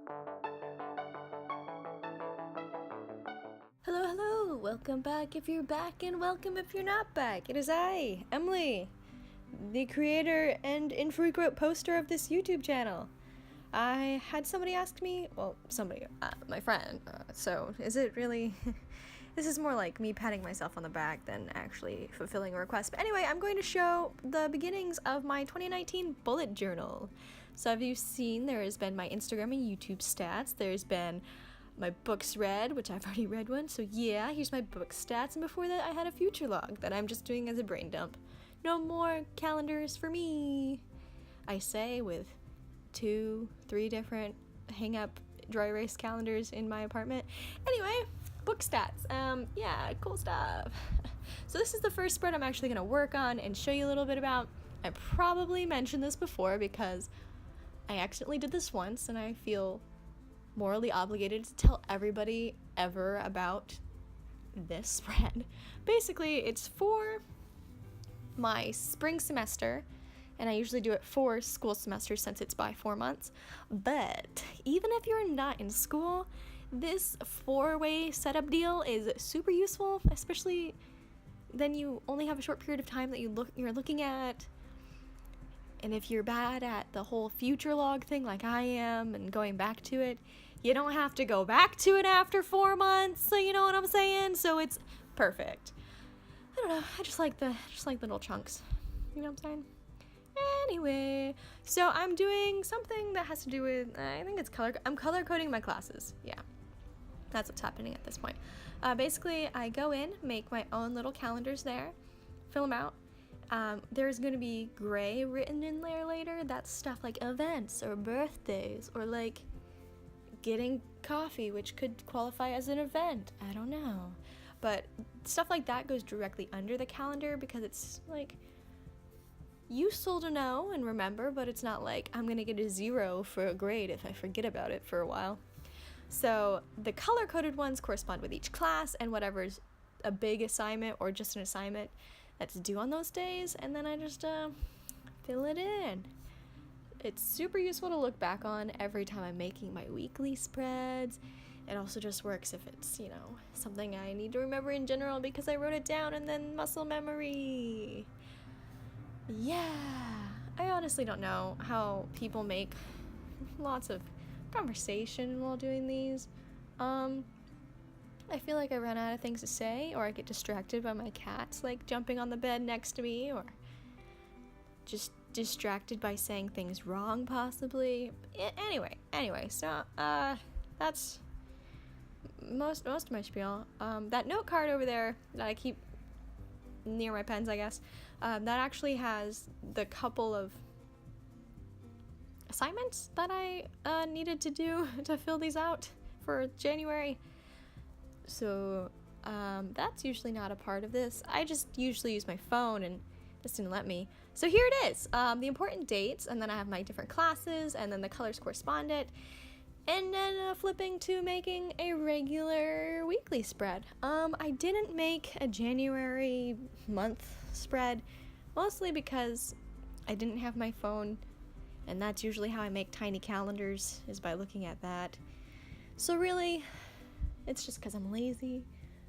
Hello, hello! Welcome back if you're back, and welcome if you're not back. It is I, Emily, the creator and infrequent poster of this YouTube channel. I had somebody ask me, my friend, so is it really... This is more like me patting myself on the back than actually fulfilling a request. But anyway, I'm going to show the beginnings of my 2019 bullet journal. So have you seen, there has been my Instagram and YouTube stats, there's been my books read, which I've already read one, so yeah, here's my book stats, and before that I had a future log that I'm just doing as a brain dump. No more calendars for me, I say, with 2-3 different hang-up dry erase calendars in my apartment. Anyway, book stats, yeah, cool stuff. So this is the first spread I'm actually going to work on and show you a little bit about. I probably mentioned this before because I accidentally did this once, and I feel morally obligated to tell everybody ever about this spread. Basically, it's for my spring semester, and I usually do it for school semesters since it's by 4 months. But even if you're not in school, this 4-way setup deal is super useful, especially then you only have a short period of time that you're looking at. And if you're bad at the whole future log thing like I am and going back to it, you don't have to go back to it after 4 months, so you know what I'm saying? So it's perfect. I don't know, I just like the little chunks. You know what I'm saying? Anyway, so I'm doing something that has to do with, I think it's I'm color coding my classes. Yeah, that's what's happening at this point. Basically, I go in, make my own little calendars there, fill them out. There's gonna be gray written in there later. That's stuff like events or birthdays or like getting coffee, which could qualify as an event. I don't know. But stuff like that goes directly under the calendar because it's like useful to know and remember, but it's not like I'm gonna get a 0 for a grade if I forget about it for a while. So the color-coded ones correspond with each class and whatever's a big assignment or just an assignment that's due on those days, and then I just fill it in. It's super useful to look back on every time I'm making my weekly spreads. It also just works if it's, you know, something I need to remember in general because I wrote it down and then muscle memory. Yeah, I honestly don't know how people make lots of conversation while doing these. I feel like I run out of things to say, or I get distracted by my cats, like jumping on the bed next to me, or just distracted by saying things wrong, possibly. Anyway, so, that's most of my spiel. That note card over there that I keep near my pens, I guess, that actually has the couple of assignments that I needed to do to fill these out for January. So that's usually not a part of this. I just usually use my phone, and this didn't let me. So here it is, the important dates, and then I have my different classes, and then the colors correspond it, and then flipping to making a regular weekly spread. I didn't make a January month spread, mostly because I didn't have my phone, and that's usually how I make tiny calendars, is by looking at that. So really, it's just because I'm lazy.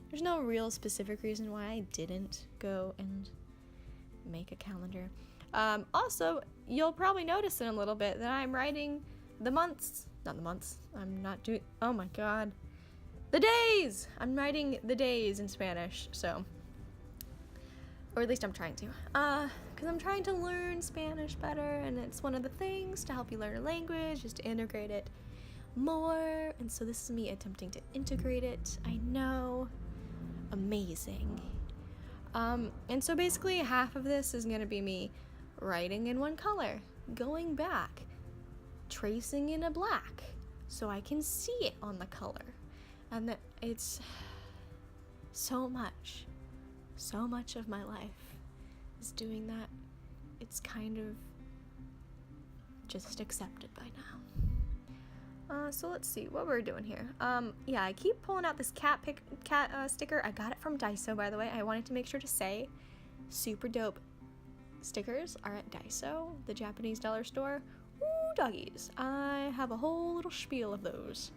There's no real specific reason why I didn't go and make a calendar. Also, you'll probably notice in a little bit that I'm writing the days! I'm writing the days in Spanish, so. Or at least I'm trying to. Because I'm trying to learn Spanish better, and it's one of the things to help you learn a language, is to integrate it more, and so this is me attempting to integrate it. I know. Amazing. And so basically half of this is going to be me writing in one color, going back, tracing in a black so I can see it on the color. And that it's so much of my life is doing that. It's kind of just accepted by now. So let's see what we're doing here. Yeah, I keep pulling out this cat sticker. I got it from Daiso, by the way. I wanted to make sure to say super dope stickers are at Daiso, the Japanese dollar store. Ooh, doggies. I have a whole little spiel of those.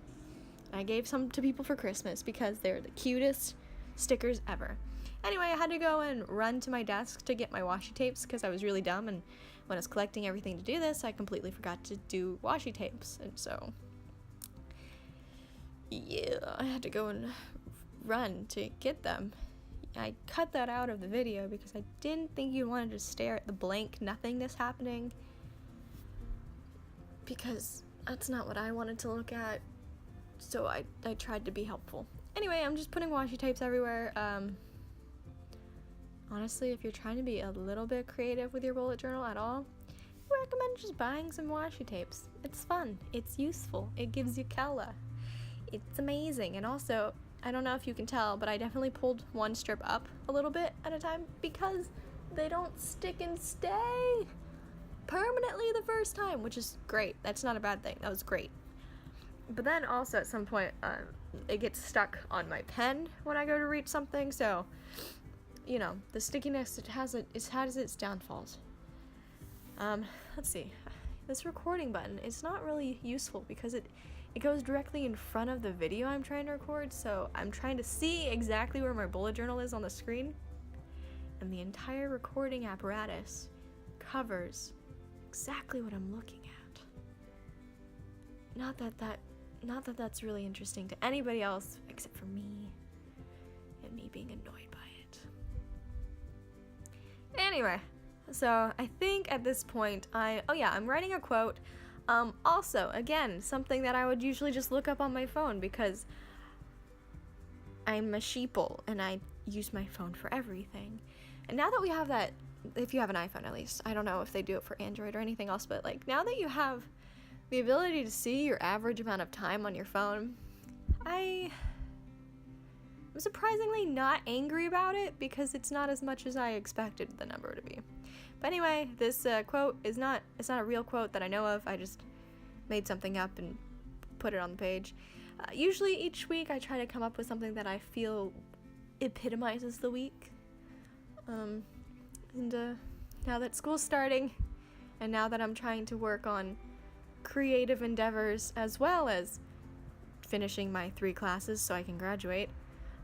I gave some to people for Christmas because they're the cutest stickers ever. Anyway, I had to go and run to my desk to get my washi tapes because I was really dumb, and when I was collecting everything to do this, I completely forgot to do washi tapes, and so yeah, I had to go and run to get them. I cut that out of the video because I didn't think you wanted to stare at the blank nothingness happening, because that's not what I wanted to look at, so I tried to be helpful. Anyway, I'm just putting washi tapes everywhere. Honestly, if you're trying to be a little bit creative with your bullet journal at all, I recommend just buying some washi tapes. It's fun, it's useful, it gives you color. It's amazing. And also, I don't know if you can tell, but I definitely pulled one strip up a little bit at a time because they don't stick and stay permanently the first time, which is great. That's not a bad thing. That was great. But then also at some point, it gets stuck on my pen when I go to reach something, so, you know, the stickiness, it has its downfalls. Let's see. This recording button is not really useful because it goes directly in front of the video I'm trying to record, so I'm trying to see exactly where my bullet journal is on the screen, and the entire recording apparatus covers exactly what I'm looking at. Not that that's really interesting to anybody else except for me, and me being annoyed by it. Anyway, so I think at this point I'm writing a quote. Also, again, something that I would usually just look up on my phone because I'm a sheeple and I use my phone for everything. And now that we have that, if you have an iPhone at least, I don't know if they do it for Android or anything else, but like now that you have the ability to see your average amount of time on your phone, I'm surprisingly not angry about it because it's not as much as I expected the number to be. But anyway, this quote it's not a real quote that I know of. I just made something up and put it on the page. Usually each week I try to come up with something that I feel epitomizes the week. And now that school's starting, and now that I'm trying to work on creative endeavors as well as finishing my 3 classes so I can graduate,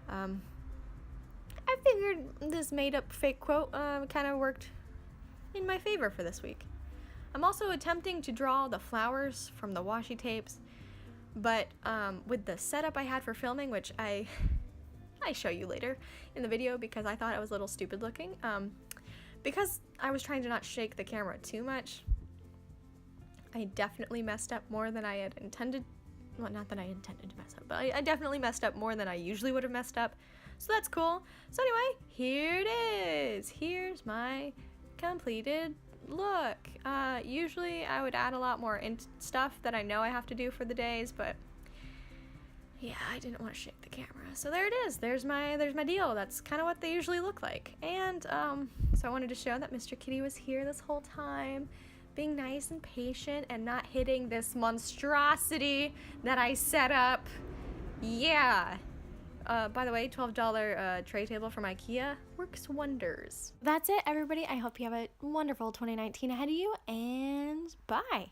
I figured this made-up fake quote kind of worked in my favor for this week. I'm also attempting to draw the flowers from the washi tapes, but with the setup I had for filming, which I show you later in the video because I thought it was a little stupid looking, because I was trying to not shake the camera too much, I definitely messed up more than I had intended. Well, not that I intended to mess up, but I definitely messed up more than I usually would have messed up, so that's cool. So anyway, here it is. Here's my completed look. Usually I would add a lot more stuff that I know I have to do for the days, but yeah, I didn't want to shake the camera. So there it is. There's my deal. That's kind of what they usually look like. And so I wanted to show that Mr. Kitty was here this whole time, being nice and patient and not hitting this monstrosity that I set up. Yeah. By the way, $12 tray table from IKEA works wonders. That's it, everybody. I hope you have a wonderful 2019 ahead of you, and bye.